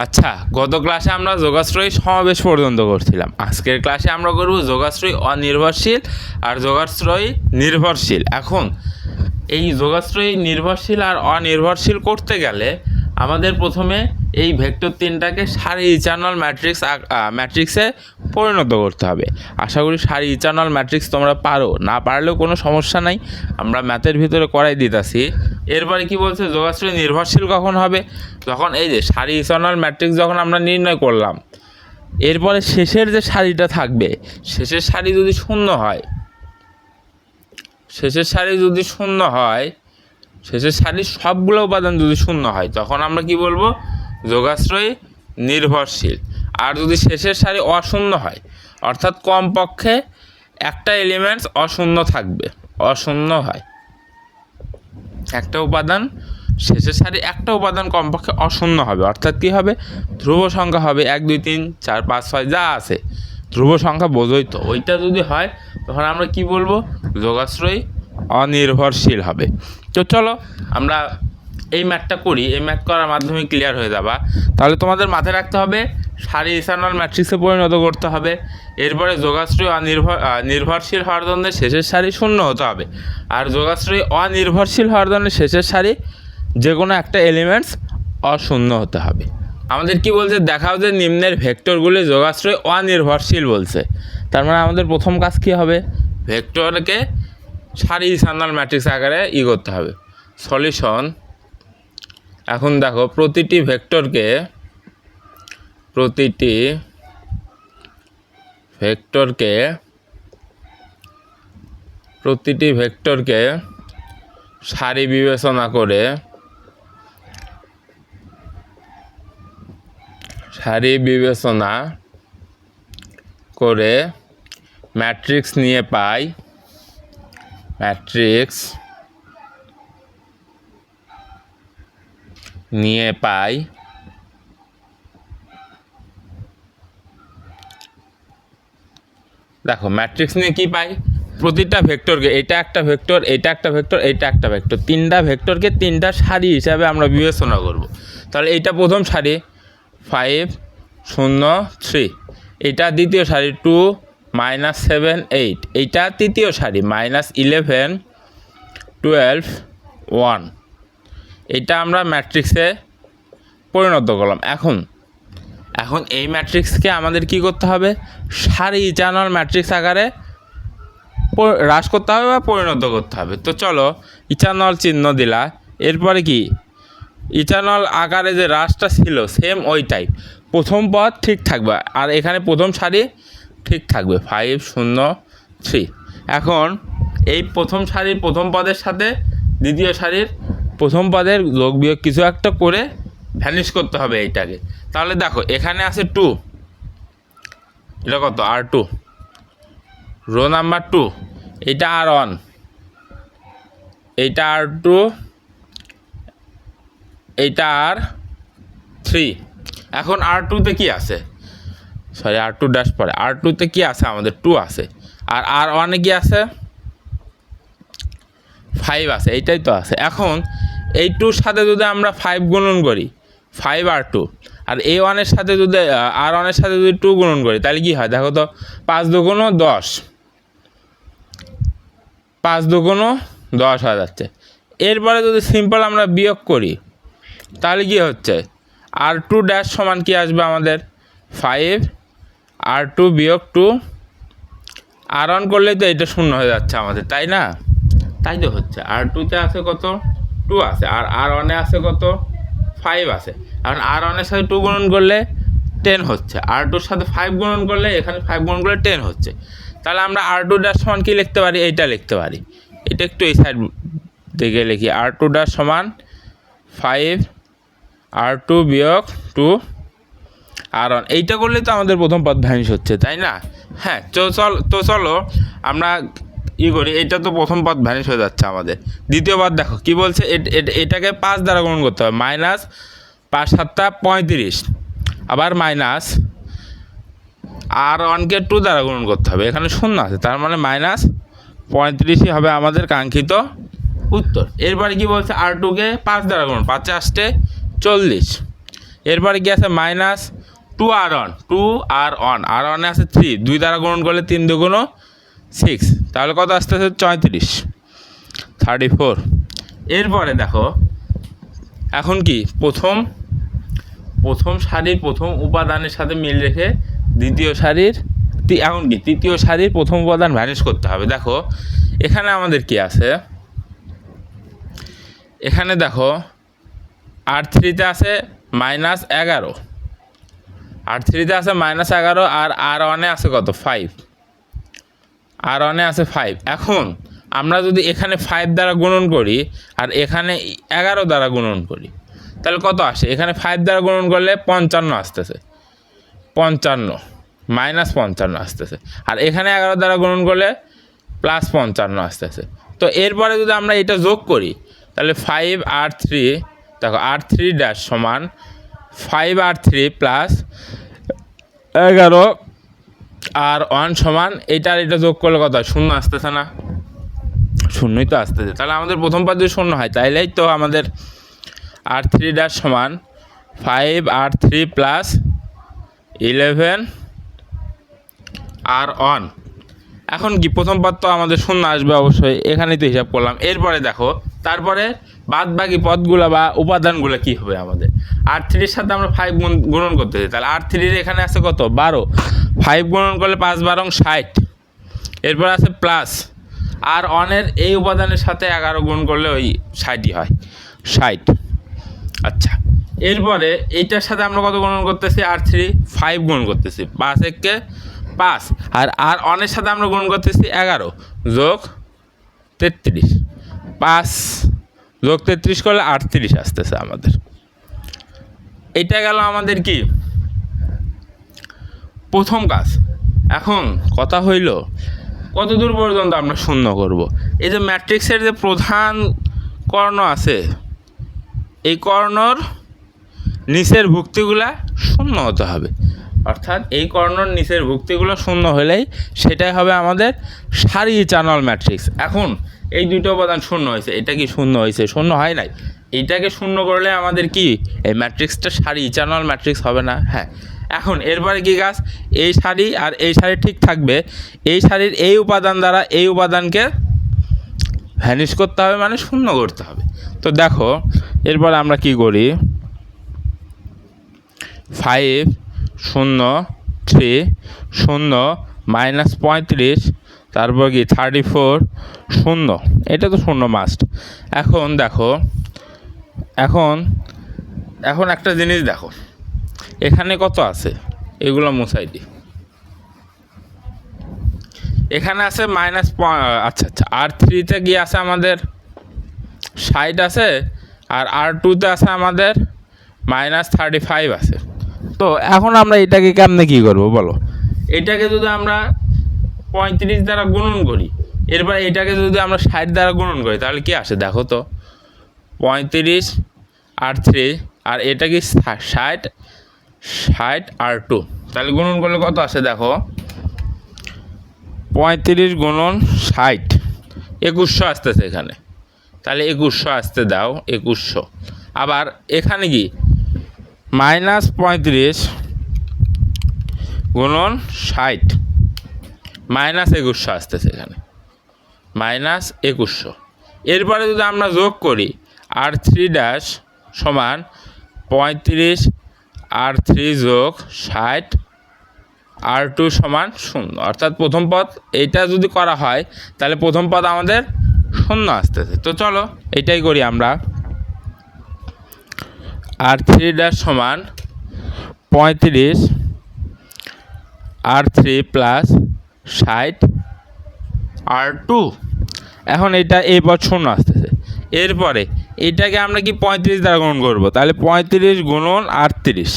আচ্ছা, গত ক্লাসে আমরা যোগাশ্রয়ী সমাবেশ পর্যন্ত করছিলাম। আজকের ক্লাসে আমরা করব যোগাশ্রয়ী অনির্ভরশীল আর যোগাশ্রয়ী নির্ভরশীল। এখন এই যোগাশ্রয়ী নির্ভরশীল আর অনির্ভরশীল করতে গেলে আমাদের প্রথমে এই ভেক্টর তিনটাকে সারি ইটারনাল ম্যাট্রিক্সে পরিণত করতে হবে। আশা করি সারি ইটারনাল ম্যাট্রিক্স তোমরা পারো, না পারলেও কোনো সমস্যা নাই, আমরা ম্যাথের ভিতরে করাই দিতেছি। এরপরে কি বলছে, যোগাশ্রয়ী নির্ভরশীল কখন হবে? যখন এই যে সারি ইটারনাল ম্যাট্রিক্স যখন আমরা নির্ণয় করলাম, এরপরে শেষের যে সারিটা থাকবে, শেষের সারি যদি শূন্য হয়, শেষের সারির সবগুলো উপাদান যদি শূন্য হয়, তখন আমরা কি বলবো? যোগাশ্রয়ী নির্ভরশীল। আর যদি শেষের সারি অশূন্য হয়, অর্থাৎ কমপক্ষে একটা এলিমেন্টস অশূন্য থাকবে, অশূন্য হয় একটা উপাদান, শেষের সারি একটা উপাদান কমপক্ষে অশূন্য হবে, অর্থাৎ কী হবে? ধ্রুব সংখ্যা হবে 1 2 3 4 5 6 যা আছে ধ্রুব সংখ্যা বোঝোই তো, ওইটা যদি হয় তখন আমরা কি বলবো? যোগাশ্রয়ী অনির্ভরশীল হবে। তো চলো আমরা এই ম্যাথটা করি, এই ম্যাথ করার মাধ্যমে ক্লিয়ার হয়ে যাবা। তাহলে তোমাদের মাথায় রাখতে হবে সারি ইটারনাল ম্যাট্রিক্সে পরিণত করতে হবে, এরপরে যোগাশ্রয়ী নির্ভরশীল হওয়ার জন্য শেষের সারি শূন্য হতে হবে, আর যোগাশ্রয়ী অনির্ভরশীল হওয়ার জন্য শেষের সারি যে কোনো একটা এলিমেন্টস অশূন্য হতে হবে। আমাদের কি বলছে? দেখাও যে নিম্নের ভেক্টরগুলি যোগাশ্রয়ী অনির্ভরশীল বলছে। তার মানে আমাদের প্রথম কাজ কী হবে? ভেক্টরকে সারি ইটারনাল ম্যাট্রিক্স আকারে করতে হবে। সলিউশন, এখন দেখো প্রতিটি ভেক্টরকে সারি বিবেচনা করে ম্যাট্রিক্স নিয়ে পাই, দেখো ম্যাট্রিক্স নিয়ে কি পাই? প্রতিটা ভেক্টরকে, এটা একটা ভেক্টর, এটা একটা ভেক্টর, এটা একটা ভেক্টর, তিনটা ভেক্টরকে তিনটা সারি হিসাবে আমরা বিবেচনা করব। তাহলে এইটা প্রথম সারি 5 0 3, এটা দ্বিতীয় সারি 2 -7 8, এইটা তৃতীয় সারি -11 12 1, এটা আমরা ম্যাট্রিক্সে পরিণত করলাম। এখন এই ম্যাট্রিক্সকে আমাদের কি করতে হবে? সারি ইটারনাল ম্যাট্রিক্স আকারে হ্রাস করতে হবে বা পরিণত করতে হবে। তো চলো ইটারনাল চিহ্ন দিলা, এরপরে কি ইটারনাল আকারে যে হ্রাসটা ছিল সেম ওই টাইপ, প্রথম পদ ঠিক থাকবে আর এখানে প্রথম সারি ঠিক থাকবে 5 0 3। এখন এই প্রথম সারির প্রথম পদের সাথে দ্বিতীয় সারির প্রথম পদের যোগ বিয়োগ কিছু একটা করে ভ্যানিশ করতে হবে এইটাকে। তাহলে দেখো এখানে আছে 2, এটা কত? R2, রো নাম্বার 2, এইটা R1, এইটা R2, এইটা R3। এখন R2তে কি আছে? সরি, R2 ড্যাশ পরে, R2তে কি আছে? আমাদের 2 আছে। আর R1-এ কি আছে? 5 আছে, এইটাই তো আছে। এখন এই 2-র সাথে যদি আমরা 5 গুণন করি, 5R2, আর A1-এর সাথে যদি R1-এর সাথে যদি 2 গুণন করি, তাহলে কি হয়? দেখো তো, 5 2 10, 5 2 10 হয়ে যাচ্ছে। এরপরে যদি সিম্পল আমরা বিয়োগ করি, তাহলে কি হচ্ছে? R2 ড্যাশ সমান কি আসবে আমাদের? 5 R2 বিয়োগ 2, R1 করলেই তো এটা শূন্য হয়ে যাচ্ছে আমাদের, তাই না? তাই তো হচ্ছে। R2-তে আছে কত? 2 আছে, আর R1-এ আছে কত? 5 আছে। কারণ R1-এর সাথে 2 গুণন করলে 10 হচ্ছে, R2-র সাথে 5 গুণন করলে, এখানে 5 গুণন করলে 10 হচ্ছে। তাহলে আমরা R2 ড্যাশ সমান কি লিখতে পারি? এইটা লিখতে পারি। এটা একটু এই সাইড দিকে লিখি, R2 ড্যাশ সমান 5 R2 বিয়োগ 2 R1। এইটা করলে তো আমাদের প্রথম পদ ভ্যানিশ হচ্ছে, তাই না? হ্যাঁ, তো চলো আমরা করি। এটা তো প্রথম পদ ভ্যানিশ হয়ে যাচ্ছে আমাদের। দ্বিতীয় পদ দেখো কি বলছে, এটাকে 5 দ্বারা গুণন করতে হবে, -5 7 35, আবার মাইনাস R1-কে 2 দ্বারা গুণন করতে হবে, এখানে শূন্য আছে, তার মানে -35ই হবে আমাদের কাঙ্ক্ষিত উত্তর। এরপরে কি বলছে? R2-কে 5 দ্বারা গুণন, 5 8 40, এরপরে কি আছে মাইনাস 2r1, 2r1, r1 আছে 3, 2 দ্বারা গুণন করলে 3 দুগুণ 6, তাহলে কত আসতেছে 34, 34। এরপরে দেখো এখন কি প্রথম সারির প্রথম উপাদানের সাথে মিল রেখে দ্বিতীয় সারির এখন কি তৃতীয় সারির প্রথম উপাদান ভ্যানিশ করতে হবে। দেখো এখানে আমাদের কি আছে, এখানে দেখো r3-তে আছে -11, r3-তে আছে -11 আর r1-এ আছে কত 5, r1-এ আছে 5। এখন আমরা যদি এখানে 5 দ্বারা গুণন করি আর এখানে 11 দ্বারা গুণন করি তাহলে কত আসে, এখানে 5 দ্বারা গুণন করলে 55 আসতেছে, 55 -55 আসতেছে, আর এখানে 11 দ্বারা গুণন করলে +55 আসতেছে। তো এরপরে যদি আমরা এটা যোগ করি তাহলে 5r3, দেখো r3' সমান 5r3 প্লাস 11r1 সমান এটা যোগ করলে কত হয়, 0 আসতেছে না, 0ই তো আসতেছে। তাহলে আমাদের প্রথম পদ যদি 0 হয় তাইলেই তো আমাদের r3' সমান 5r3 প্লাস 11r1। এখন কি প্রথম পদ তো আমাদের 0 আসবে অবশ্যই, এখানেই তো হিসাব করলাম। এরপরে দেখো তারপরে বাদ বাকি পদগুলো বা উপাদানগুলো কি হবে আমাদের, r3-র সাথে আমরা 5 গুণন করতেছি, তাহলে r3-র এখানে আছে কত 12, 5 গুণন করলে 5 12 60, এরপর আছে প্লাস r1-এর এই উপাদানের সাথে 11 গুণ করলে ওই 60ই হয়, 60। আচ্ছা এরপরে এইটার সাথে আমরা কত গুণন করতেছি, r3 5 গুণ করতেছি, 5 একে 5, আর r1-এর সাথে আমরা গুণ করতেছি 11 যোগ 33, 5 যোগ 33 করলে 38 আসতেছে আমাদের। এটা গেল আমাদের কি প্রথম কাজ। এখন কথা হইল কত দূর পর্যন্ত আমরা শূন্য করব। এই যে ম্যাট্রিক্সের যে প্রধান কর্ণ আছে এই কর্ণর নিচের ভুক্তিগুলা শূন্য হতে হবে, অর্থাৎ এই কর্ণর নিচের ভুক্তিগুলো শূন্য হলেই সেটাই হবে আমাদের সারি চ্যানেল ম্যাট্রিক্স। এখন এই দুটো উপাদান শূন্য হয়েছে, এটা কি শূন্য হয়েছে, শূন্য হয় নাই, এইটাকে শূন্য করলে আমাদের কি এই ম্যাট্রিক্সটা সারি চ্যানেল ম্যাট্রিক্স হবে না। হ্যাঁ, এখন এরপরে কি কাজ, এই সারি আর এই সারি ঠিক থাকবে, এই সারির এই উপাদান দ্বারা এই উপাদানকে ভ্যানিশ করতে হবে, মানে শূন্য করতে হবে। তো দেখো এরপরে আমরা কি করি, 5 0 3 0 -35, তারপর কি 34 0, এটা তো শূন্য মাস্ট। এখন দেখো এখন একটা জিনিস দেখো এখানে কত আছে, এগুলো মুছাই দিই। এখানে আছে আচ্ছা r3-তে গিয়ে আছে আমাদের 60 আছে, আর r2-তে আছে আমাদের -35 আছে। তো এখন আমরা এটাকে কেমনে কী করবো বলো, এটাকে যদি আমরা 35 দ্বারা গুণন করি, এরপর এটাকে যদি আমরা 60 দ্বারা গুণন করি তাহলে কি আসে দেখো তো, 35 r3 আর এটা কি 60 r2, তাহলে গুণন করলে কত আসে দেখো, 35 গুণন 60 2100 আসতেছে এখানে, তাহলে 2100 আসতে দাও, 2100। আবার এখানে কি -35 গুণন 60 -2100 আসতেছে এখানে, -2100। এরপরে যদি আমরা যোগ করি r3' সমান 35 r3 যোগ 60 r2 সমান 0, অর্থাৎ প্রথম পদ এইটা যদি করা হয় তাহলে প্রথম পদ আমাদের 0 আসতেছে। তো চলো এটাই করি আমরা, r3' সমান 35 r3 প্লাস 60 r2। এখন এটা এই পদ 0 আসতেছে, এরপরে এটাকে আমরা কি 35 দ্বারা গুণন করবো, তাহলে 35 গুণন 38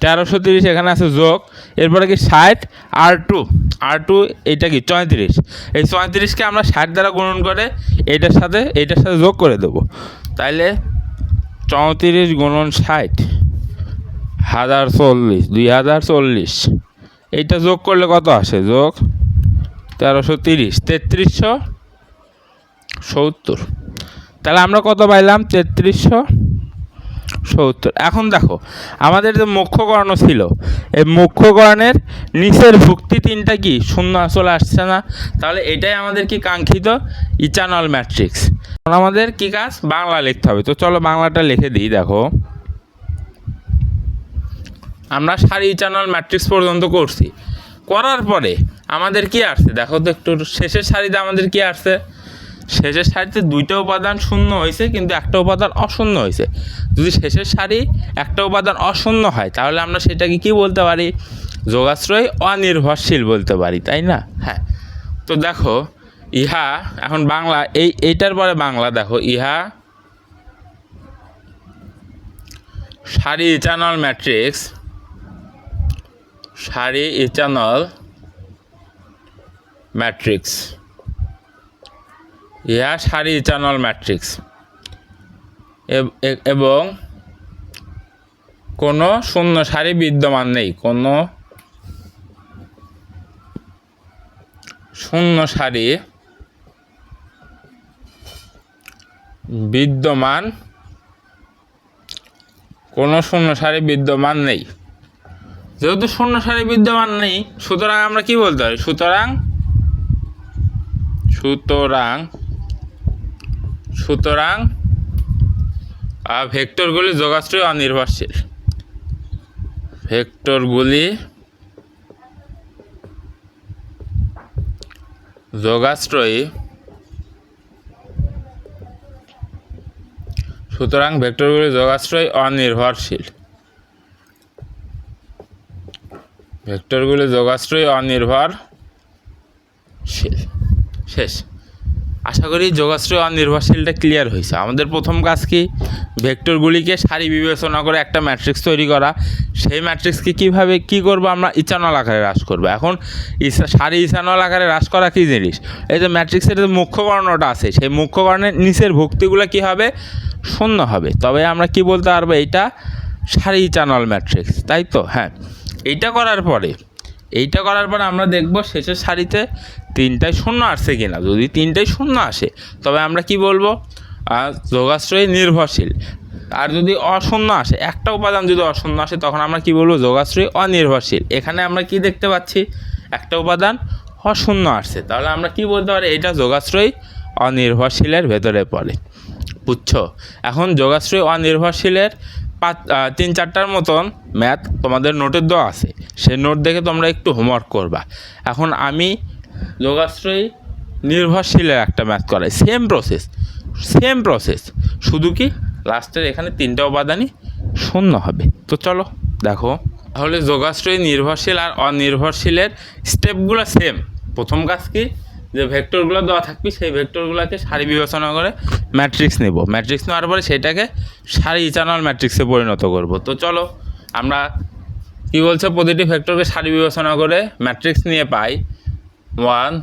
1330 এখানে আছে যোগ, এরপরে কি 60 r2 এইটা কি 34, এই 34কে আমরা 60 দ্বারা গুণন করে এটার সাথে যোগ করে দেবো, তাইলে 34 গুণন 60 1040 2040, এইটা যোগ করলে কত আসে, যোগ 1330 3370। তাহলে আমরা কত পাইলাম 3370। এখন দেখো আমাদের যে মুখ্যকর্ণ ছিল, এই মুখ্যকর্ণের নিচের ভুক্তি তিনটা কি শূন্য আসলে আসছে না, তাহলে এটাই আমাদের কি কাঙ্ক্ষিত ইচানল ম্যাট্রিক্স। এখন আমাদের কি কাজ, বাংলা লিখতে হবে। তো চলো বাংলাটা লিখে দিই। দেখো আমরা সারি ইচানল ম্যাট্রিক্স পর্যন্ত করছি, করার পরে আমাদের কি আসছে দেখো তো একটু, শেষের সারিতে আমাদের কি আসছে, শেষের সারিতে দুইটা উপাদান শূন্য হয়েছে কিন্তু একটা উপাদান অশূন্য হয়েছে। যদি শেষের সারি একটা উপাদান অশূন্য হয় তাহলে আমরা সেটাকে কি বলতে পারি, যোগাশ্রয় অনির্ভরশীল বলতে পারি, তাই না? হ্যাঁ। তো দেখো ইহা এখন বাংলা, এইটার পরে বাংলা দেখো, ইহা সারি ইচানল ম্যাট্রিক্স, সারি ইচানল ম্যাট্রিক্স, ইহা সারি ইচানল ম্যাট্রিক্স এবং কোনো শূন্য সারি বিদ্যমান নেই, কোনো শূন্য সারি বিদ্যমান, কোনো শূন্য সারি বিদ্যমান নেই। যেহেতু শূন্য সারি বিদ্যমান নেই, সুতরাং আমরা কি বলতে পারি, সুতরাং ভেক্টরগুলি যোগাশ্রয়ী অনির্ভরশীল, ভেক্টরগুলি যোগাশ্রয়ী, সুতরাং ভেক্টরগুলি যোগাশ্রয়ী অনির্ভরশীল, ভেক্টরগুলি যোগাশ্রয়ী অনির্ভরশীল। শেষ। আশা করি যোগাশ্রয় অনির্ভরশীলটা ক্লিয়ার হয়েছে। আমাদের প্রথম কাজ কি, ভেক্টরগুলিকে সারি বিবেচনা করে একটা ম্যাট্রিক্স তৈরি করা। সেই ম্যাট্রিক্সকে কীভাবে কী করবো, আমরা ইচানল আকারে হ্রাস করবো। এখন সারি ইচানল আকারে হ্রাস করা কী জিনিস, এই যে ম্যাট্রিক্সের যে মুখ্যকর্ণটা আছে, সেই মুখ্যকর্ণের নিচের ভুক্তিগুলো কী হবে, শূন্য হবে। তবে আমরা কি বলতে পারবো, এইটা সারি ইচানল ম্যাট্রিক্স, তাই তো? হ্যাঁ। এইটা করার পরে আমরা দেখব শেষের সারিতে তিনটায় শূন্য আসছে কিনা। যদি তিনটায় শূন্য আসে তবে আমরা কি বলবো, যোগাশ্রয়ী নির্ভরশীল। আর যদি অশূন্য আসে, একটা উপাদান যদি অশূন্য আসে, তখন আমরা কি বলবো, যোগাশ্রয়ী অনির্ভরশীল। এখানে আমরা কি দেখতে পাচ্ছি, একটা উপাদান অশূন্য আসছে, তাহলে আমরা কি বলতে পারি, এটা যোগাশ্রয়ী অনির্ভরশীলের ভেতরে পড়ে। বুঝছো? এখন যোগাশ্রয়ী অনির্ভরশীলের 3-4টার মতন ম্যাথ তোমাদের নোটের দেওয়া আছে, সেই নোট দেখে তোমরা একটু হোমওয়ার্ক করবা। এখন আমি যোগাশ্রয়ী নির্ভরশীলের একটা ম্যাথ করাই, সেম প্রসেস, শুধু কি লাস্টের এখানে তিনটা উপাদানই শূন্য হবে। তো চলো দেখো, তাহলে যোগাশ্রয়ী নির্ভরশীল আর অনির্ভরশীলের স্টেপগুলো সেম। প্রথম কাজ কি, যে ভেক্টরগুলো দেওয়া থাকবে সেই ভেক্টরগুলোকে সারি বিবেচনা করে ম্যাট্রিক্স নেব, ম্যাট্রিক্স নেওয়ার পরে সেটাকে সারি ইচানল ম্যাট্রিক্সে পরিণত করব। তো চলো আমরা কী বলছে, প্রতিটি ভেক্টরকে সারি বিবেচনা করে ম্যাট্রিক্স নিয়ে পাই 1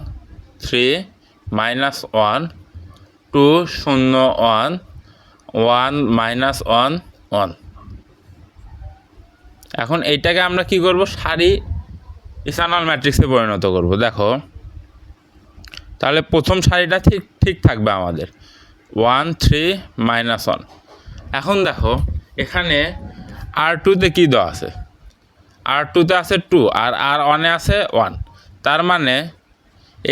3 -1 2 0 1 1 -1 1। এখন এইটাকে আমরা কি করব, সারি ইচানল ম্যাট্রিক্সে পরিণত করব। দেখো তাহলে প্রথম সারিটা ঠিক থাকবে আমাদের 1 3 -1। এখন দেখো এখানে R2-তে কী দেওয়া আছে, R2-তে আছে 2 আর R1-এ আছে 1। তার মানে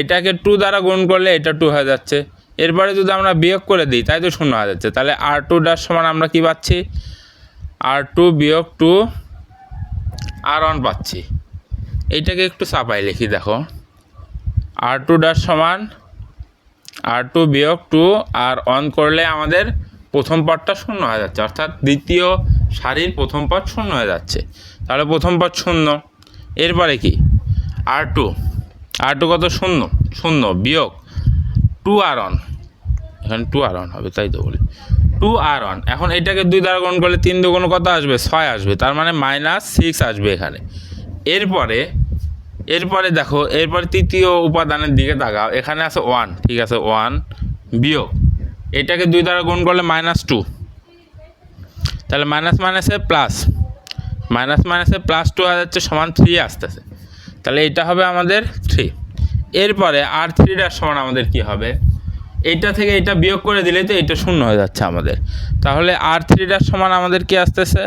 এটাকে 2 দ্বারা গুণ করলে এটা 2 হয়ে যাচ্ছে। এরপরে যদি আমরা বিয়োগ করে দিই তাই তো 0 হয়ে যাচ্ছে। তাহলে R2' সমান আমরা কি পাচ্ছি, R2 বিয়োগ 2 R1 পাচ্ছি। এইটাকে একটু চাপাই লিখি। দেখো R2' সমান R2 বিয়োগ 2 R1 করলে আমাদের প্রথম পদটা 0 হয়ে যাচ্ছে, অর্থাৎ দ্বিতীয় সারির প্রথম পদ 0 হয়ে যাচ্ছে। তাহলে প্রথম পদ 0। এরপরে কি, R2 কত, 0 বিয়োগ 2 R1, এখানে 2 R1 হবে, তাই তো বলি 2 R1। এখন এটাকে 2 দ্বারা গুণ করলে 3 দুগুণ কত আসবে, 6 আসবে, তার মানে -6 আসবে এখানে। এরপরে দেখো, এরপরে তৃতীয় উপাদানের দিকে তাকাও, এখানে আছে 1, ঠিক আছে 1 বিয়োগ এটাকে 2 দ্বারা গুণ করলে -2, তাহলে মাইনাসে প্লাস, মাইনাসে +2 হয়ে যাচ্ছে, সমান 3 আসতেছে। তাহলে এটা হবে আমাদের 3। এরপরে R3' সমান আমাদের কি হবে, এইটা থেকে এটা বিয়োগ করে দিলেই তো এটা শূন্য হয়ে যাচ্ছে আমাদের। তাহলে R3 সমান আমাদের কি আসতেছে,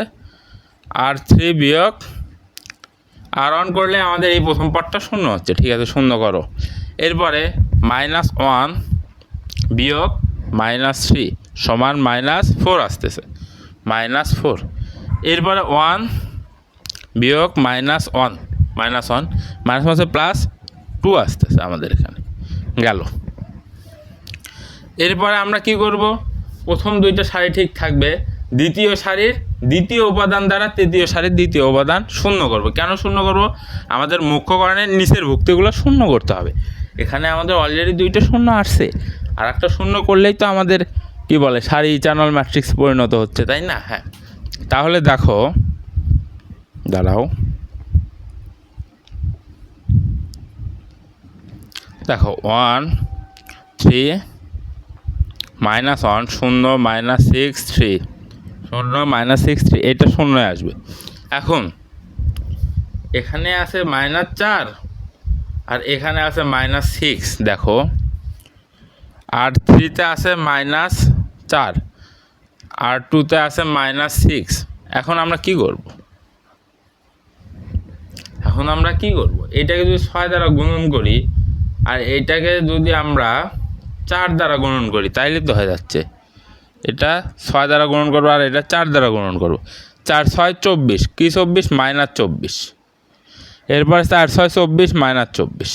R3 বিয়োগ R1 করলে আমাদের এই প্রথম পার্টটা শূন্য হচ্ছে। ঠিক আছে, শূন্য করো। এরপরে -1 বিয়োগ -3 সমান -4 আসতেছে, -4। এরপরে 1 বিয়োগ -1 মাইনাস +2 আসতেছে আমাদের এখানে, গেল। এরপরে আমরা কি করব, প্রথম দুইটা সারি ঠিক থাকবে, দ্বিতীয় সারির দ্বিতীয় উপাদান দ্বারা তৃতীয় সারির দ্বিতীয় উপাদান শূন্য করব। কেন শূন্য করব, আমাদের মুখ্যকরণের নিচের ভুক্তিগুলো শূন্য করতে হবে। এখানে আমাদের অলরেডি দুইটা শূন্য আসছে, আর একটা শূন্য করলেই তো আমাদের কি বলে সারি চ্যানেল ম্যাট্রিক্স পরিণত হচ্ছে, তাই না? হ্যাঁ, তাহলে দেখো, দাঁড়াও, দেখো 1 3 -1 0 -6 3 0 -6 3 এটা শূন্য আসবে। এখন এখানে আছে -4 আর এখানে আছে -6। দেখো R3-তে আছে -4, R2-তে আছে -6। এখন আমরা কি করব, এটাকে যদি 6 দ্বারা গুণন করি আর এইটাকে যদি আমরা 4 দ্বারা গুণন করি, তাইলে তো হয়ে যাচ্ছে। এটা 6 দ্বারা গুণন করবো আর এটা 4 দ্বারা গুণন করবো। 4 6 24, কি 24 -24। এরপর 4 6 24 -24।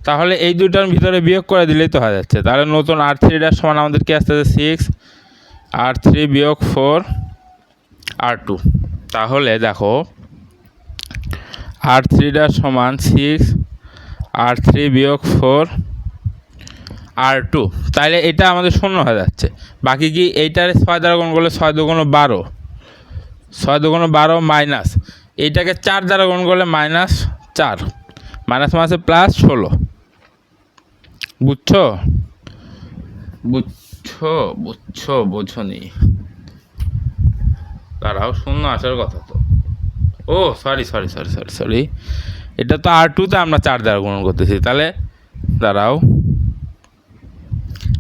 তাহলে এই দুটার ভিতরে বিয়োগ করে দিলেই তো হয়ে যাচ্ছে। তাহলে নতুন R3 সমান আমাদের কি আসতেছে 6, R3 বিয়োগ 4 R2। তাহলে দেখো R3 সমান 6 R3 বিয়োগ 4 R2। তাহলে এটা আমাদের শূন্য হয়ে যাচ্ছে। বাকি কি এইটার 6 দ্বারা গুণ করলে 6 2 12, 6 2 12 মাইনাস এইটাকে 4 দ্বারা গুণ করলে -4, মাইনাস মাসে +16। বুঝছো? বোঝনি? তারাও শূন্য আসার কথা তো। ও সরি, এটা তো R2-তে আমরা 4 দ্বারা গুণন করতেছি। তাহলে দাঁড়াও,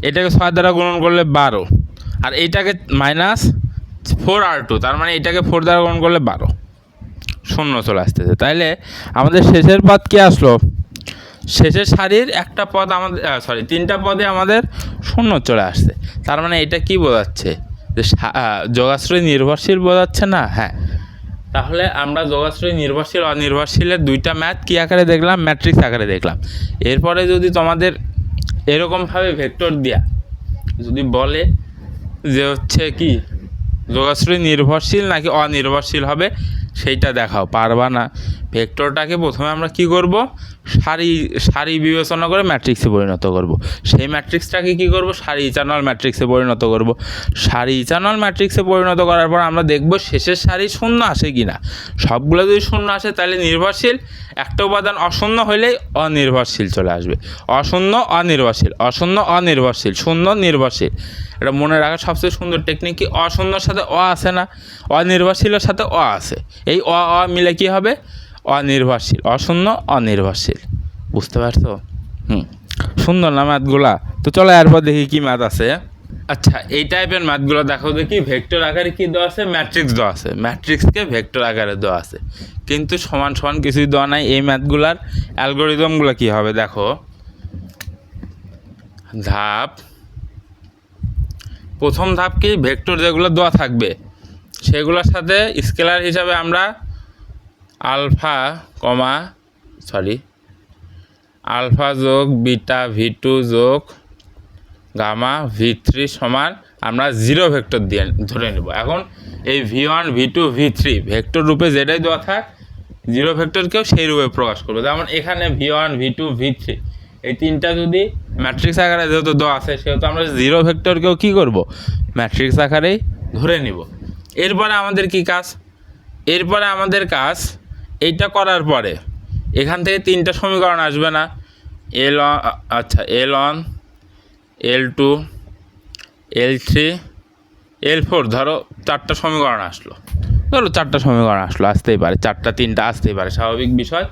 এটাকে 6 দ্বারা গুণন করলে 12 আর এইটাকে -4 R2, তার মানে এটাকে 4 দ্বারা গুণন করলে 12, শূন্য চলে আসতেছে। তাইলে আমাদের শেষের পদ কি আসলো, শেষের সারির একটা পদ আমাদের তিনটা পদে আমাদের শূন্য চলে আসছে। তার মানে এটা কি বোঝাচ্ছে, যে যোগাশ্রয় নির্ভরশীল বোঝাচ্ছে না? হ্যাঁ, তাহলে আমরা যোগাশ্রয় নির্ভরশীল অনির্ভরশীলের দুইটা ম্যাথ কী আকারে দেখলাম, ম্যাট্রিক্স আকারে দেখলাম। এরপরে যদি তোমাদের এরকমভাবে ভেক্টর দেয়া যদি বলে যে হচ্ছে কি যোগাশ্রয় নির্ভরশীল নাকি অনির্ভরশীল হবে, সেইটা দেখাও, পারবা না। ভেক্টরটাকে প্রথমে আমরা কি করব, সারি বিবেচনা করে ম্যাট্রিক্সে পরিণত করব। সেই ম্যাট্রিক্সটাকে কি করব, সারি চ্যানেল ম্যাট্রিক্সে পরিণত করব। সারি চ্যানেল ম্যাট্রিক্সে পরিণত করার পর আমরা দেখব শেষের সারি শূন্য আসে কি না। সবগুলো যদি শূন্য আসে তাহলে নির্ভরশীল, একটা উপাদান অশূন্য হইলেই অনির্ভরশীল চলে আসবে। অশূন্য অনির্ভরশীল, অশূন্য অনির্ভরশীল, শূন্য নির্ভরশীল। এটা মনে রাখার সবচেয়ে সুন্দর টেকনিক কি, অশূন্যর সাথে অ আসে না, অনির্ভরশীলের সাথে অ আছে, এই অ মিলে কি হবে, অনির্ভরশীল। অশূন্য অনির্ভরশীল, বুঝতে পারছো? সুন্দর না ম্যাথগুলা? তো চলো এরপর দেখি কি ম্যাথ আছে। আচ্ছা, এই টাইপের ম্যাথগুলো দেখো দেখি। ভেক্টর আকারে কি দেওয়া আছে, ম্যাট্রিক্স দেওয়া আছে, ম্যাট্রিক্সকে ভেক্টর আকারে দেওয়া আছে, কিন্তু সমান সমান কিছুই দেওয়া নাই। এই ম্যাথগুলার অ্যালগোরিদমগুলো কি হবে দেখো। প্রথম ধাপ কি, ভেক্টর যেগুলো দেওয়া থাকবে সেগুলোর সাথে স্কেলার হিসাবে আমরা আলফা যোগ বিটা V2 যোগ গামা V3 সমান আমরা 0 ভেক্টর দিয়ে ধরে নেব। এখন এই V1 V2 V3 ভেক্টর রূপে যেটাই দেওয়া থাক, 0 ভেক্টরকেও সেই রূপে প্রকাশ করবে। যেমন এখানে V1 V2 V3 এই তিনটা যদি ম্যাট্রিক্স আকারে যেহেতু দেওয়া আছে, সেহেতু আমরা 0 ভেক্টরকেও কী করব, ম্যাট্রিক্স আকারেই ধরে নিব। এরপরে আমাদের কি কাজ, এইটা করার পরে এখান থেকে তিনটা সমীকরণ আসবে না, L1 L2 L3 L4, ধরো 4টা সমীকরণ আসলো, আসতেই পারে, 4টা 3টা আসতেই পারে, স্বাভাবিক বিষয়।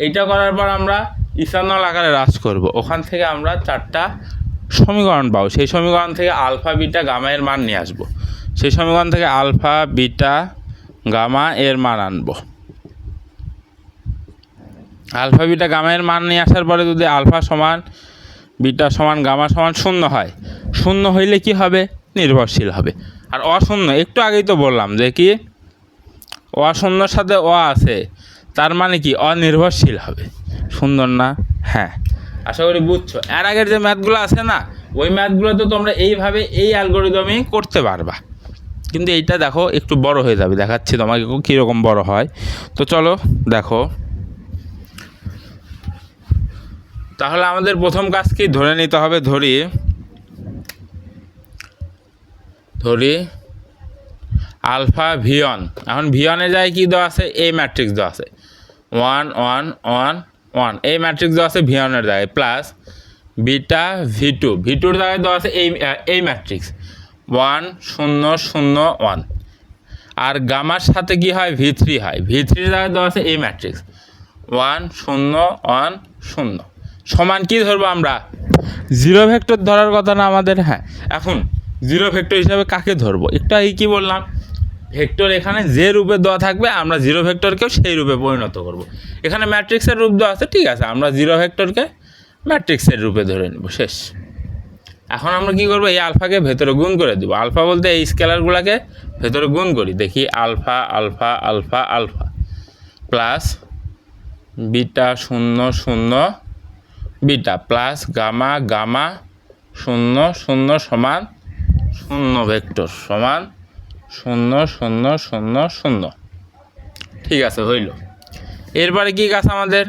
এইটা করার পর আমরা ইথানল আকারে হ্রাস করব। ওখান থেকে আমরা 4টা সমীকরণ পাবো, সেই সমীকরণ থেকে আলফা বিটা গামা এর মান নিয়ে আসবো, সেই সমীকরণ থেকে আলফা বিটা গামা এর মান আনবো। আলফা বিটা গামা এর মান নিয়ে আসার পরে যদি আলফা সমান বিটা সমান গামা সমান শূন্য হয়, শূন্য হইলে কি হবে? নির্ভরশীল হবে। আর অশূন্য, একটু আগেই তো বললাম যে কি অশূন্যর সাথে অ আছে, তার মানে কি অনির্ভরশীল হবে। সুন্দর না? হ্যাঁ, আশা করি বুঝছো। এর আগের যে ম্যাথগুলো আছে না, ওই ম্যাথগুলো তো তোমরা এইভাবে এই অ্যালগরিদমে করতে পারবা, কিন্তু এইটা দেখো একটু বড় হয়ে যাবে, দেখাচ্ছি তোমাকে কীরকম বড় হয়। তো চলো দেখো, তাহলে আমাদের প্রথম কাজ কি ধরে নিতে হবে, ধরি আলফা ভিয়ন। এখন ভিয়নে যায় কি দেওয়া আছে? এই ম্যাট্রিক্স দেওয়া আছে 1 1 1 1, এই ম্যাট্রিক্স দেওয়া আছে ভিয়নের জায়গায়, প্লাস বিটা ভিটুর জায়গায় দেওয়া আছে এই ম্যাট্রিক্স 1 0 0 1। আর গামার সাথে কি হয়? V3 হয়, V3 জায়গায় দেওয়া আছে এই ম্যাট্রিক্স 1 0 1 0। সমান কি ধরবো আমরা? জিরো ভেক্টর ধরার কথা না আমাদের? হ্যাঁ, এখন জিরো ভেক্টর হিসাবে কাকে ধরবো? একটু আগে কী বললাম, ভেক্টর এখানে যে রূপে দেওয়া থাকবে আমরা জিরো ভেক্টরকেও সেই রূপে পরিণত করব। এখানে ম্যাট্রিক্সের রূপ দেওয়া আছে, ঠিক আছে, আমরা জিরো ভেক্টরকে ম্যাট্রিক্সের রূপে ধরে নেব, শেষ। এখন আমরা কি করব? এই আলফাকে ভেতরে গুণ করে দেবো। আলফা বলতে এই স্কেলারগুলোকে ভেতরে গুণ করি, দেখি alpha alpha alpha alpha plus beta 0 0 beta plus gamma gamma 0 0 সমান 0 ভেক্টর সমান 0 0 0 0। ঠিক আছে, হইল। এরপরে কী কাজ আমাদের?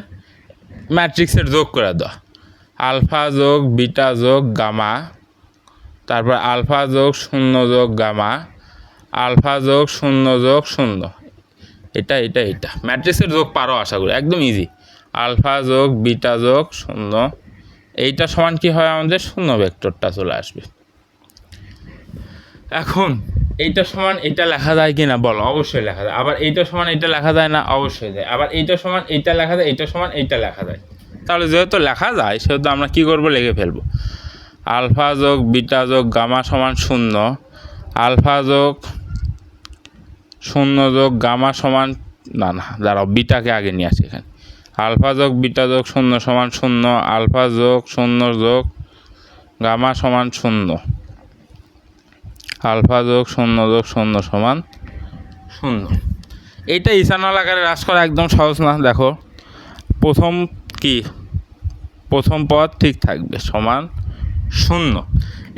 ম্যাট্রিক্সের যোগ করে দেওয়া, আলফা যোগ বিটা যোগ গামা, তারপর আলফা যোগ 0 যোগ গামা, আলফা যোগ 0 যোগ 0। এটা ম্যাট্রিক্সের যোগ পারো আশা করি, একদম ইজি। আলফা যোগ বিটা যোগ 0, এইটা সমান কি হয় আমাদের? 0 ভেক্টরটা চলে আসবে। এখন এইটা সমান এটা লেখা যায় কি না বলো? অবশ্যই লেখা যায়। আবার এইটা সমান এটা লেখা যায় না? অবশ্যই যায়। আবার এইটা সমান এইটা লেখা যায়, এইটা সমান এইটা লেখা যায়। তাহলে যেহেতু লেখা যায় সেহেতু আমরা কি করব? লিখে ফেলবো আলফা যোগ বিটা যোগ গামা সমান 0, আলফা যোগ 0 যোগ গামা সমান, না দাঁড়াও, বিটাকে আগে নিয়ে আসি এখানে, আলফা যোগ বিটা যোগ 0 সমান 0, আলফা যোগ 0 যোগ গামা সমান 0, আলফা যোগ 0 যোগ 0 সমান 0। এইটা ইথানল আকারে হ্রাস করা একদম সহজ না। দেখো, প্রথম পদ ঠিক থাকবে সমান 0।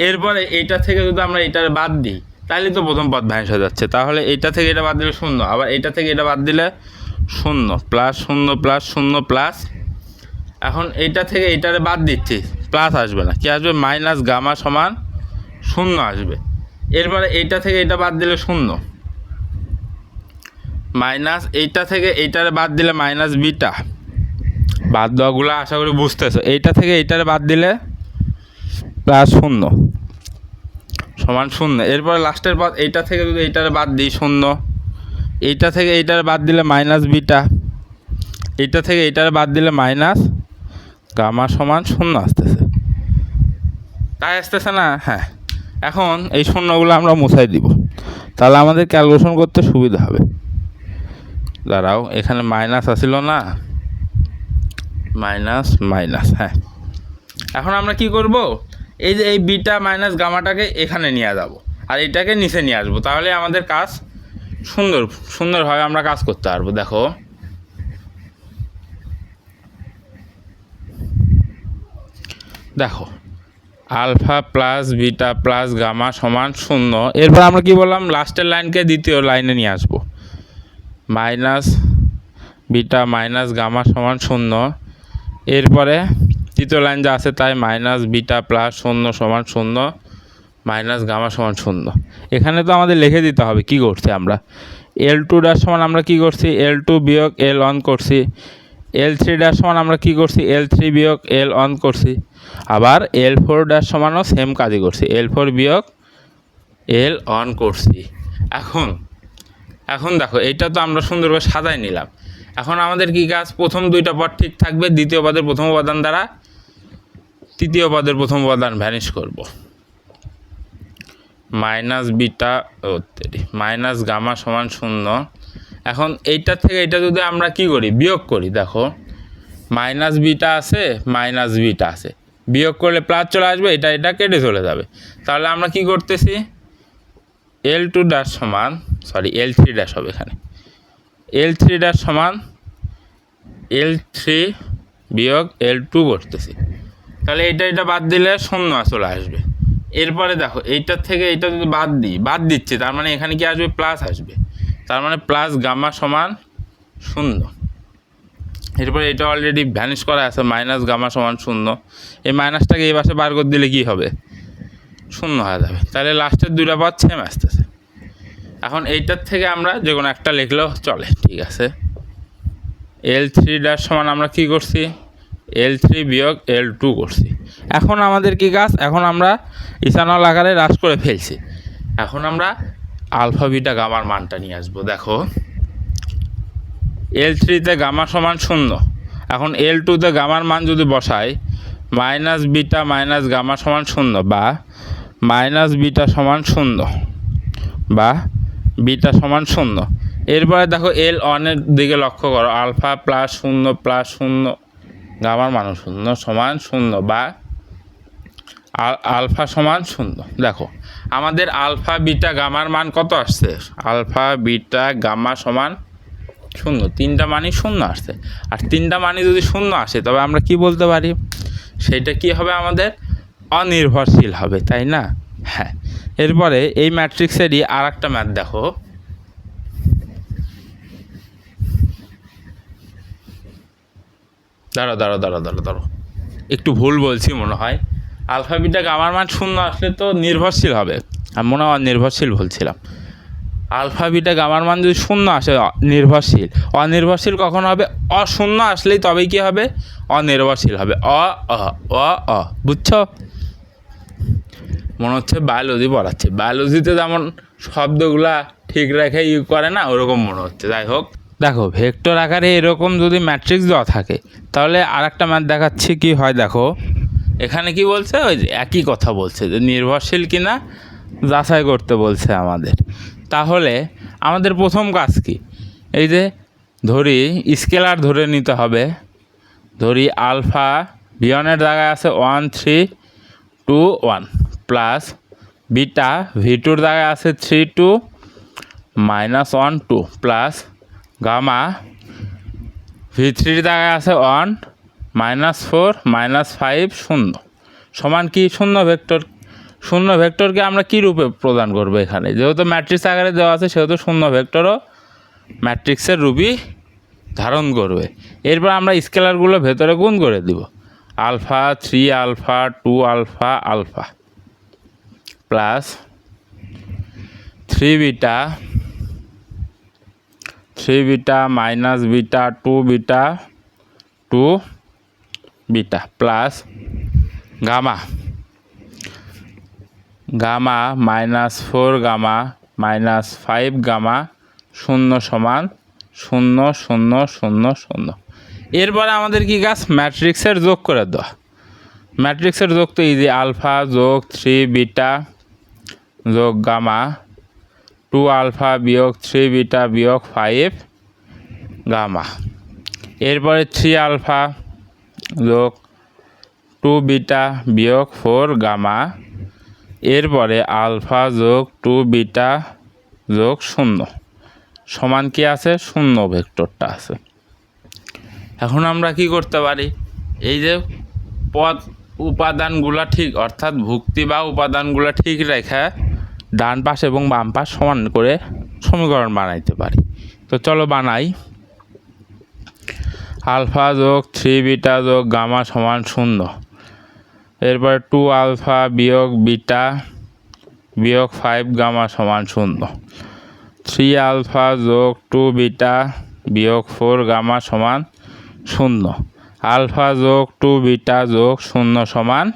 এরপরে এইটা থেকে যদি আমরা এটার বাদ দিই তাহলে তো প্রথম পদ ভ্যানিশ যাচ্ছে, তাহলে এইটা থেকে এটা বাদ দিলে 0, আবার এইটা থেকে এটা বাদ দিলে 0 প্লাস 0 প্লাস 0 প্লাস, এখন এইটা থেকে এইটারে বাদ দিচ্ছি, প্লাস আসবে না, কি আসবে? মাইনাস গামা সমান 0 আসবে। এরপরে এইটা থেকে এটা বাদ দিলে 0, মাইনাস এইটা থেকে এইটারে বাদ দিলে মাইনাস বিটা, বাদ দেওয়াগুলো আশা করি বুঝতেছো। এইটা থেকে এইটারে বাদ দিলে প্লাস 0 সমান 0। এরপরে লাস্টের পদ এইটা থেকে যদি এইটারে বাদ দিই 0, এইটা থেকে এইটারে বাদ দিলে মাইনাস বিটা, এইটা থেকে এইটারে বাদ দিলে মাইনাস গামা সমান 0 আসতেছে, তাই আসতেছে না? হ্যাঁ। এখন এই শূন্যগুলো আমরা মুছাই দিব, তাহলে আমাদের ক্যালকুলেশন করতে সুবিধা হবে। দাঁড়াও, এখানে মাইনাস আসিল না, মাইনাস, হ্যাঁ। এখন আমরা কি করব? এই যে এই বিটা মাইনাস গামাটাকে এখানে নিয়ে যাব আর এটাকে নিচে নিয়ে আসবো, তাহলে আমাদের কাজ সুন্দরভাবে আমরা কাজ করতে পারবো। দেখো alpha plus beta plus gamma সমান 0। এরপর আমরা কি বললাম? লাস্টের লাইনকে দ্বিতীয় লাইনে নিয়ে আসবো, মাইনাস বিটা মাইনাস গামা সমান 0। এরপরে তৃতীয় লাইন যা আছে তাই মাইনাস বিটা প্লাস 0 সমান 0, মাইনাস গামা সমান 0। এখানে তো আমাদের লিখে দিতে হবে কি করছি আমরা। L2 ড্যাশ সমান আমরা কি করছি? L2 বিয়োগ L1 করছি। L3 ড্যাশ সমান আমরা কি করছি? L3 বিয়োগ L1 করছি। আবার L4 ড্যাশ সমানও সেম কাজই করছি, L4 বিয়োগ L1 করছি। এখন দেখো, এইটা তো আমরা সুন্দরভাবে সাজাই নিলাম। এখন আমাদের কি কাজ? প্রথম দুইটা পদ ঠিক থাকবে, দ্বিতীয় পদের প্রথম উপাদান দ্বারা তৃতীয় পদের প্রথম উপাদান ভ্যানিশ করব। মাইনাস বিটা মাইনাস গামা সমান 0। এখন এইটার থেকে এটা যদি আমরা কি করি, বিয়োগ করি, দেখো মাইনাস বিটা আছে, মাইনাস বিটা আছে, বিয়োগ করলে প্লাস চলে আসবে, এটা এটা কেটে চলে যাবে। তাহলে আমরা কি করতেছি, L2 ড্যাশ সমান L3 ড্যাশ হবে এখানে, L3 ড্যাশ সমান L3 বিয়োগ L2 করতেছি। তাহলে এটা বাদ দিলে 0 চলে আসবে। এরপরে দেখো এইটার থেকে এইটা যদি বাদ দিচ্ছি, তার মানে এখানে কি আসবে, প্লাস আসবে। তার মানে প্লাস গামা সমান 0। এরপরে এটা অলরেডি ভ্যানিশ করা আছে, মাইনাস গামা সমান 0। এই মাইনাসটাকে এই পাশে বার করে দিলে কি হবে, 0 হয়ে যাবে। তাহলে লাস্টের দুইটা পদ সেম আসতেছে। এখন এইটার থেকে আমরা যে কোনো একটা লিখলেও চলে, ঠিক আছে। L3 ড্যাশ সমান আমরা কি করছি, L3 বিয়োগ L2 করছি। এখন আমাদের কি কাজ, এখন আমরা ইথানল আকারে হ্রাস করে ফেলছি। এখন আমরা আলফা বিটা গামার মানটা নিয়ে আসবো। দেখো L3-তে গামা সমান 0, এখন L2-তে গামার মান যদি বসাই, মাইনাস বিটা মাইনাস গামা সমান 0 বা মাইনাস বিটা সমান 0 বা বিটা সমান 0। এরপরে দেখো L1-এর দিকে লক্ষ্য করো, আলফা প্লাস 0 প্লাস 0 গামার মান 0 সমান 0 বা আলফা সমান 0। দেখো আমাদের আলফা বিটা গামার মান কত আসছে, আলফা বিটা গামা সমান 0, তিনটা মানই 0 আসছে। আর তিনটা মানই যদি 0 আসে, তবে আমরা কি বলতে পারি, সেইটা কি হবে, আমাদের অনির্ভরশীল হবে, তাই না? হ্যাঁ। এরপরে এই ম্যাট্রিক্সেরই আর একটা ম্যাথ দেখো, দাঁড়ো একটু ভুল বলছি মনে হয়। আলফা বিটা গামার মান 0 আসলে তো নির্ভরশীল হবে, আমি মনে হয় অনির্ভরশীল বলছিলাম। আলফা বিটা গামার মান যদি 0 আসে নির্ভরশীল, অনির্ভরশীল কখন হবে, অশূন্য আসলেই তবেই কি হবে, অনির্ভরশীল হবে। বুঝছো? মনে হচ্ছে বায়োলজি পড়াচ্ছে, বায়োলজিতে যেমন শব্দগুলা ঠিক রেখে করে না, ওরকম মনে হচ্ছে। যাই হোক, দেখো ভেক্টর আকারে এরকম যদি ম্যাট্রিক্স দেওয়া থাকে, তাহলে আর একটা ম্যাথ দেখাচ্ছি কি হয়। দেখো এখানে কি বলছে, ওই যে একই কথা বলছে যে নির্ভরশীল কিনা যাচাই করতে বলছে আমাদের। তাহলে আমাদের প্রথম কাজ কি, এই যে ধরি স্কেলার ধরে নিতে হবে। ধরি আলফা V1-এর জায়গায় আছে 1 3 2 1 প্লাস বিটা V2-র জায়গায় আছে 3 2 -1 2 প্লাস গামা V3-র জায়গায় আছে 1 -4 -5 0 সমান কি, 0 ভেক্টর। 0 ভেক্টরকে আমরা কি রূপে প্রদান করব, এখানে যেহেতু ম্যাট্রিক্স আকারে দেওয়া আছে, সেহেতু 0 ভেক্টরও ম্যাট্রিক্সের রূপই ধারণ করবে। এরপর আমরা স্কেলারগুলো ভেতরে গুণ করে দিব, alpha 3 alpha 2 alpha alpha plus 3 beta minus beta 2 beta 2 beta plus gamma -4 gamma -5 gamma 0 সমান 0 0 0 0। এরপরে আমাদের কি কাজ, ম্যাট্রিক্সের যোগ করে দেওয়া। ম্যাট্রিক্সের যোগ তো ইজি, আলফা যোগ 3 বিটা যোগ গামা 2 আলফা বিয়োগ 3 বিটা বিয়োগ 5 গামা। এরপরে 3 আলফা যোগ 2 বিটা বিয়োগ 4 গামা। এরপরে আলফা যোগ 2 বিটা যোগ 0 সমান কি আছে, 0 ভেক্টরটা আছে। এখন আমরা কি করতে পারি, এই যে পদ উপাদানগুলা ঠিক, অর্থাৎ ভুক্তি বা উপাদানগুলা ঠিক রেখে ডান পাশ এবং বাম পাশ সমান করে সমীকরণ বানাইতে পারি। তো চলো বানাই। আলফা যোগ 3 বিটা যোগ গামা সমান 0। এরপর 2 আলফা বিয়োগ বিটা বিয়োগ 5 গামা সমান 0। 3 আলফা যোগ 2 বিটা বিয়োগ 4 গামা সমান 0। আলফা যোগ 2 বিটা যোগ 0 সমান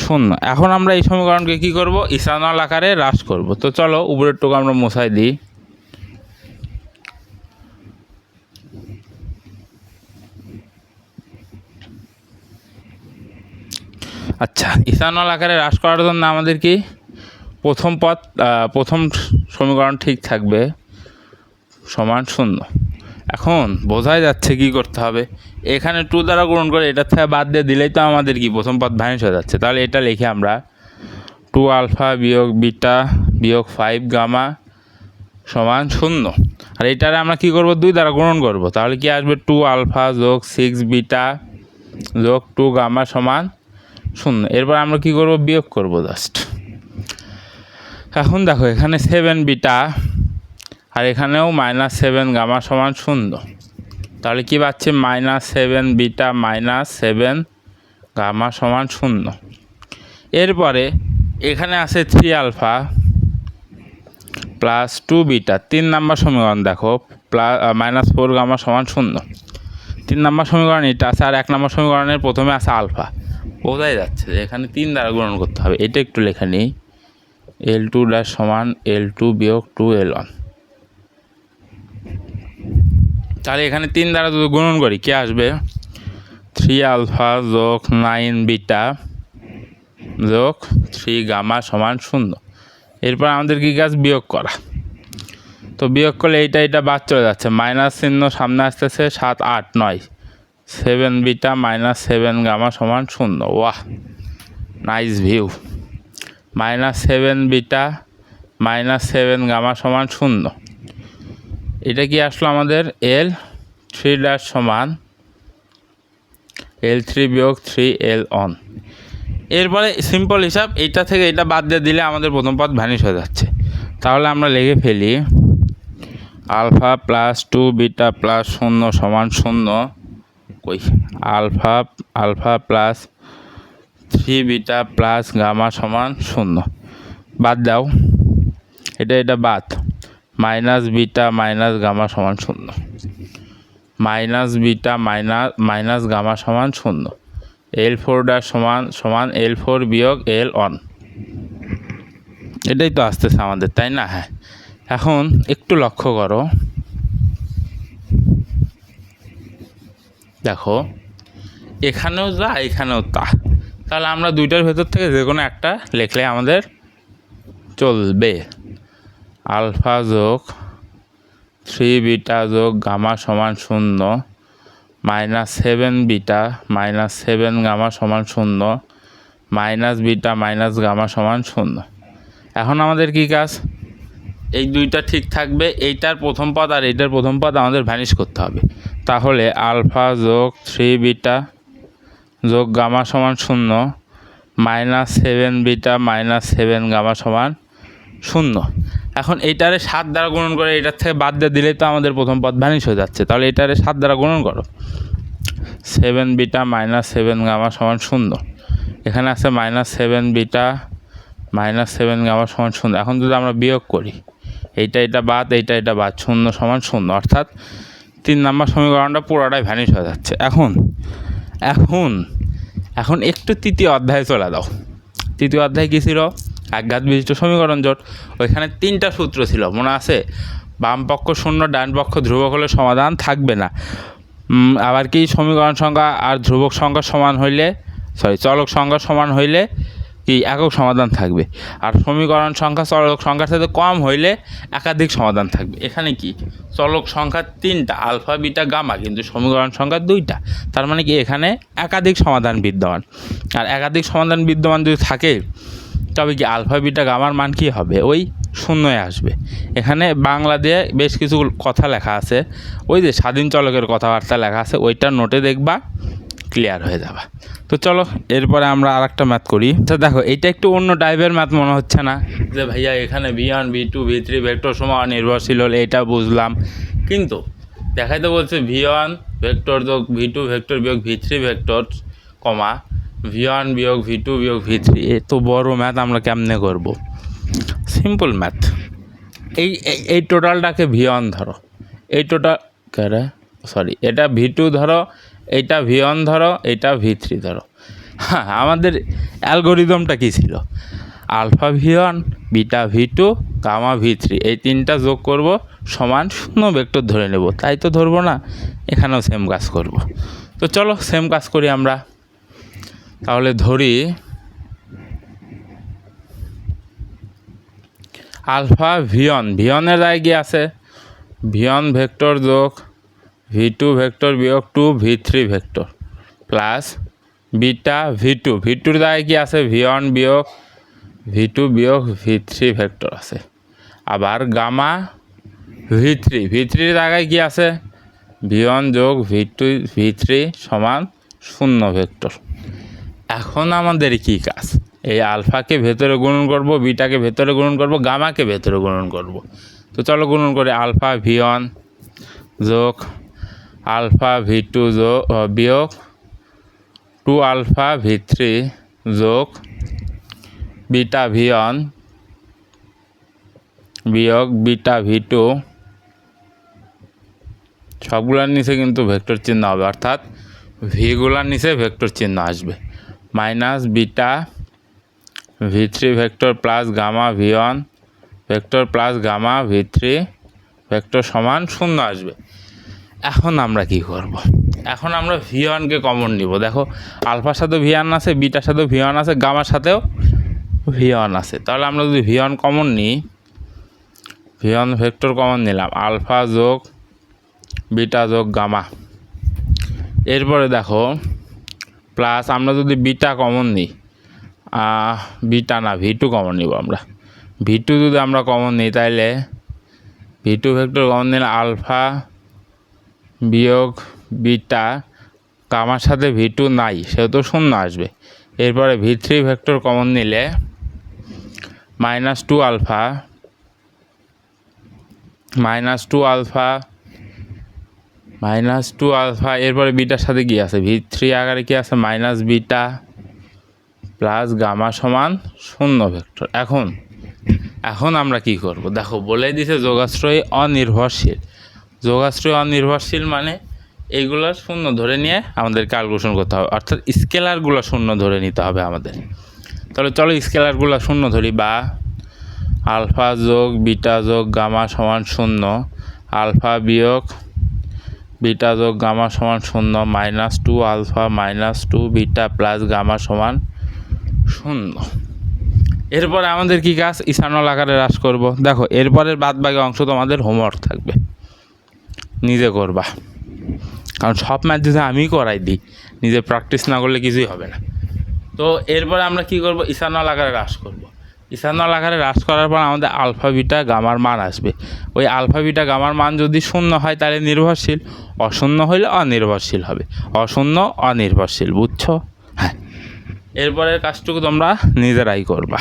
0। এখন আমরা এই সমীকরণকে কী করব, ইথানল আকারে হ্রাস করব। তো চলো উপরের টুকু আমরা মুছাই দিই। আচ্ছা, ইথানল আকারে হ্রাস করার জন্য আমাদের কি প্রথম সমীকরণ ঠিক থাকবে সমান 0। এখন বোঝাই যাচ্ছে কি করতে হবে, এখানে 2 দ্বারা গুণন করে এটার থেকে বাদ দিয়ে দিলেই তো আমাদের কি প্রথম পদ ভ্যানিশ হয়ে যাচ্ছে। তাহলে এটা লিখে আমরা 2 আলফা বিয়োগ বিটা বিয়োগ 5 গামা সমান 0। আর এটারে আমরা কি করব, 2 দ্বারা গুণন করব। তাহলে কি আসবে 2 আলফা যোগ 6 বিটা যোগ 2 গামা সমান 0। এরপর আমরা কি করব, বিয়োগ করব জাস্ট। এখন দেখো এখানে 7 বিটা আর এখানেও -7 গামা সমান 0। তাহলে কি পাচ্ছি, -7 বিটা -7 গামা সমান 0। এরপরে এখানে আছে 3 আলফা প্লাস 2 বিটা, 3 নম্বর সমীকরণ দেখো, -4 গামা সমান 0। 3 নম্বর সমীকরণ এটা আছে, আর 1 নম্বর সমীকরণের প্রথমে আছে আলফা। বোঝাই যাচ্ছে যে এখানে 3 দ্বারা গুণন করতে হবে। এটা একটু লেখা নিই, L2 সমান L2 বিয়োগ 2L1। তাহলে এখানে 3 দ্বারা যদি গুণন করি কি আসবে, 3 আলফা যোগ 9 বিটা যোগ 3 গামা সমান 0। এরপর আমাদের কি কাজ, বিয়োগ করা। তো বিয়োগ করলে এটা বাদ চলে যাচ্ছে, মাইনাস চিহ্ন সামনে আসতেছে, 7 8 9, 7 বিটা -7 গামা সমান 0। ওয়াহ, নাইস ভিউ। -7 বিটা -7 গামা সমান 0। এটা কি আসলো আমাদের L3 সমান L3 বিয়োগ 3L1। এরপরে সিম্পল হিসাব, এইটা থেকে এটা বাদ দিয়ে দিলে আমাদের প্রথম পদ ভ্যানিশ হয়ে যাচ্ছে। তাহলে আমরা লিখে ফেলি আলফা প্লাস 2 বিটা প্লাস 0 সমান 0। কই, alpha plus 3 beta plus gamma সমান 0। বাদ দাও, এটা বাদ, মাইনাস বিটা মাইনাস গামা সমান 0, মাইনাস বিটা মাইনাস গামা সমান 0। L4 সমান L4 বিয়োগ L1। এটাই তো আসতেছে আমাদের, তাই না? হ্যাঁ, এখন একটু লক্ষ্য করো, দেখো এখানেও যা এখানেও তা। তাহলে আমরা দুইটার ভেতর থেকে যে কোনো একটা লিখলে আমাদের চলবে। আলফা যোগ 3 বিটা যোগ গামা সমান 0, -7 বিটা -7 গামা সমান 0, মাইনাস বিটা মাইনাস গামা সমান 0। এখন আমাদের কি কাজ, এই দুইটা ঠিক থাকবে, এইটার প্রথম পদ আর এইটার প্রথম পদ আমাদের ভ্যানিশ করতে হবে। তাহলে আলফা যোগ 3 বিটা যোগ গামা সমান 0, -7 বিটা -7 গামা সমান 0। এখন এইটারে 7 দ্বারা গুণন করে এটার থেকে বাদ দিয়ে দিলেই তো আমাদের প্রথম পদ ভ্যানিশ হয়ে যাচ্ছে। তাহলে এটারে 7 দ্বারা গুণন করো, 7 বিটা -7 গামা সমান 0। এখানে আছে -7 বিটা -7 গামা সমান 0। এখন যদি আমরা বিয়োগ করি, এটা বাদ, এটা বাদ, 0 সমান 0, অর্থাৎ 3 নম্বর সমীকরণটা পুরোটাই ভ্যানিশ হয়ে যাচ্ছে। এখন একটু তৃতীয় অধ্যায়ে চলে দাও। তৃতীয় অধ্যায় কী ছিল, একঘাত বিশিষ্ট সমীকরণ জোট। ওইখানে 3টা সূত্র ছিল, মনে আছে? বাম পক্ষ 0, ডান পক্ষ ধ্রুবক হলে সমাধান থাকবে না। আবার কি, সমীকরণ সংখ্যা আর ধ্রুবক সংখ্যা সমান হইলে, চলক সংখ্যা সমান হইলে কি একক সমাধান থাকবে, আর সমীকরণ সংখ্যা চলক সংখ্যার সাথে কম হইলে একাধিক সমাধান থাকবে। এখানে কি, চলক সংখ্যা 3টা আলফা বিটা গামা, কিন্তু সমীকরণ সংখ্যা 2টা। তার মানে কি, এখানে একাধিক সমাধান বিদ্যমান। আর একাধিক সমাধান বিদ্যমান যদি থাকে, তবে কি আলফা বিটা গামার মান কী হবে, ওই 0 আসবে। এখানে বাংলা দিয়ে বেশ কিছু কথা লেখা আছে, ওই যে স্বাধীন চলকের কথাবার্তা লেখা আছে, ওইটা নোটে দেখবা, ক্লিয়ার হয়ে যাবে। তো চলো এরপরে আমরা আরেকটা ম্যাথ করি। তো দেখো এটা একটু অন্য টাইপের ম্যাথ মনে হচ্ছে না, যে ভাইয়া এখানে V1 V2 V3 ভেক্টর সমান নির্ভরশীল হলে, এটা বুঝলাম, কিন্তু দেখাইতে বলছে V1 ভেক্টর যোগ V2 ভেক্টর বিয়োগ V3 ভেক্টর কমা V1 বিয়োগ V2 বিয়োগ V3। এত বড় ম্যাথ আমরা কেমনে করব? Simple math. এই টোটালটাকে V1 ধরো, এই টোটাল এটা V2 ধরো, এইটা V1 ধরো, এইটা V3 ধরো। হ্যাঁ, আমাদের অ্যালগোরিদমটা কী ছিল, alpha V1 beta V2 gamma V3, এই 3টা যোগ করব সমান 0 ভেক্টর ধরে নেব। তাই তো ধরবো না, এখানেও সেম কাজ করব। তো চলো সেম কাজ করি আমরা। তাহলে ধরি আলফা ভিয়ন, ভিয়নের জায়গায় কি আছে ভিয়ন ভেক্টর যোগ V2 ভেক্টর বিয়োগ 2 V3 vector plus beta V2, V2-র জায়গায় কি আছে ভিয়ন বিয়োগ V2 বিয়োগ V3 ভেক্টর আছে। আবার গামা V3, V3-র জায়গায় কি আছে ভিয়ন যোগ V3 সমান 0 ভেক্টর। এখন আমাদের কি কাজ, এই আলফাকে ভেতরে গুণন করব, বিটাকে ভেতরে গুণন করব, গামাকে ভেতরে গুণন করব। তো চলো গুণন করে আলফা ভিয়ন যোগ আলফা V2 যোগ বিয়োগ 2 আলফা V3 যোগ বিটা ভিয়ন বিয়োগ বিটা V2, সবগুলোর নিচে কিন্তু ভেক্টর চিহ্ন হবে, অর্থাৎ ভিগুলার নিচে ভেক্টর চিহ্ন আসবে। Minus beta V3 vector plus gamma V one vector plus gamma V3 vector সমান 0 আসবে। এখন আমরা কি করব, এখন আমরা ভিয়নকে কমন নিব। দেখো আলফার সাথেও ভিয়ন আছে, বিটার সাথেও ভিয়ন আছে, গামার সাথেও ভিয়ন আছে। তাহলে আমরা যদি ভিয়ন কমন নিই, ভিয়ন ভেক্টর কমন নিলাম আলফা যোগ বিটা যোগ গামা। এরপরে দেখো প্লাস আমরা যদি বিটা কমন নিই, বিটা না V2 কমন নিব আমরা। V2 যদি আমরা কমন নিই তাহলে V2 ভেক্টর কমন নিলে আলফা বিয়োগ বিটা, গামার সাথে V2 নাই সেহেতু 0 আসবে। এরপরে V3 ভেক্টর কমন নিলে -2 আলফা -2 আলফা, এরপরে বিটার সাথে কি আছে V3 আকারে কি আছে মাইনাস বিটা প্লাস গামা সমান 0 ভেক্টর। এখন আমরা কি করব, দেখো বলে দিছে যোগাশ্রয়ী অনির্ভরশীল। যোগাশ্রয়ী অনির্ভরশীল মানে এইগুলো 0 ধরে নিয়ে আমাদের ক্যালকুলেশন করতে হবে, অর্থাৎ স্কেলারগুলো 0 ধরে নিতে হবে আমাদের। তাহলে চলো স্কেলারগুলো 0 ধরি, বা আলফা যোগ বিটা যোগ গামা সমান 0, আলফা বিয়োগ বিটা যোগ গামা সমান 0, -2 আলফা -2 বিটা প্লাস গামা সমান 0। এরপরে আমাদের কি কাজ, ইথানল আকারে হ্রাস করব। দেখো এরপরের বাদবাকি অংশ তোমাদের হোমওয়ার্ক থাকবে, নিজে করবা, কারণ সব ম্যাথ যদি আমি করাই দিই, নিজে প্র্যাকটিস না করলে কিছুই হবে না। তো এরপরে আমরা কি করব, ইথানল আকারে হ্রাস করব। ইথানল আকারে হ্রাস করার পর আমাদের আলফা বিটা গামার মান আসবে। ওই আলফা বিটা গামার মান যদি 0 হয় তাহলে নির্ভরশীল, অশূন্য হইলে অনির্ভরশীল হবে, অশূন্য অনির্ভরশীল, বুঝছো? হ্যাঁ, এরপরের কাজটুকু তোমরা নিজেরাই করবা।